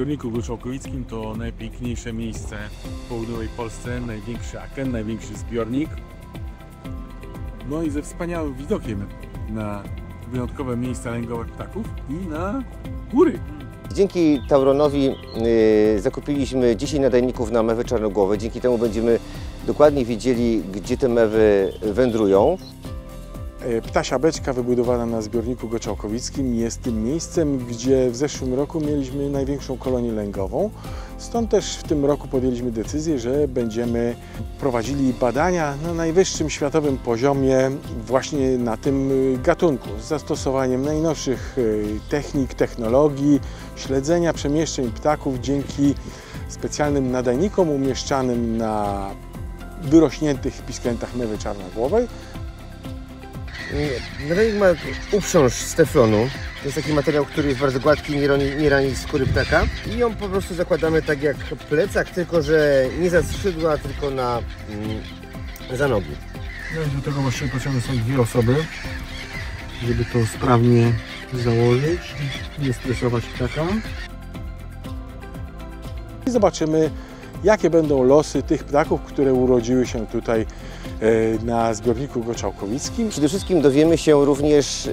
zbiorniku Goczałkowickim to najpiękniejsze miejsce w południowej Polsce, największy aken, największy zbiornik. No i ze wspaniałym widokiem na wyjątkowe miejsca lęgowe ptaków i na góry. Dzięki Tauronowi zakupiliśmy 10 nadajników na mewy czarnogłowe. Dzięki temu będziemy dokładnie wiedzieli, gdzie te mewy wędrują. Ptasia beczka wybudowana na zbiorniku Goczałkowickim jest tym miejscem, gdzie w zeszłym roku mieliśmy największą kolonię lęgową. Stąd też w tym roku podjęliśmy decyzję, że będziemy prowadzili badania na najwyższym światowym poziomie właśnie na tym gatunku, z zastosowaniem najnowszych technik, technologii, śledzenia przemieszczeń ptaków dzięki specjalnym nadajnikom umieszczanym na wyrośniętych pisklętach mewy czarnogłowej. Nadajnik ma uprząż z teflonu. To jest taki materiał, który jest bardzo gładki, nie rani skóry ptaka. I ją po prostu zakładamy tak jak plecak, tylko że nie za skrzydła, tylko za nogi. No i do tego właśnie potrzebne są dwie osoby, żeby to sprawnie założyć, nie stresować ptaka. I zobaczymy, jakie będą losy tych ptaków, które urodziły się tutaj na zbiorniku Goczałkowickim. Przede wszystkim dowiemy się również,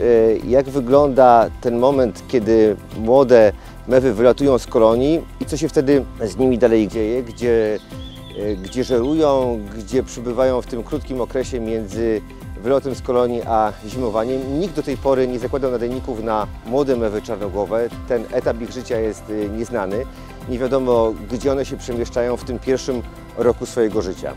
jak wygląda ten moment, kiedy młode mewy wylatują z kolonii i co się wtedy z nimi dalej dzieje, gdzie żerują, gdzie przybywają w tym krótkim okresie między wylotem z kolonii a zimowaniem. Nikt do tej pory nie zakładał nadajników na młode mewy czarnogłowe. Ten etap ich życia jest nieznany. Nie wiadomo, gdzie one się przemieszczają w tym pierwszym roku swojego życia.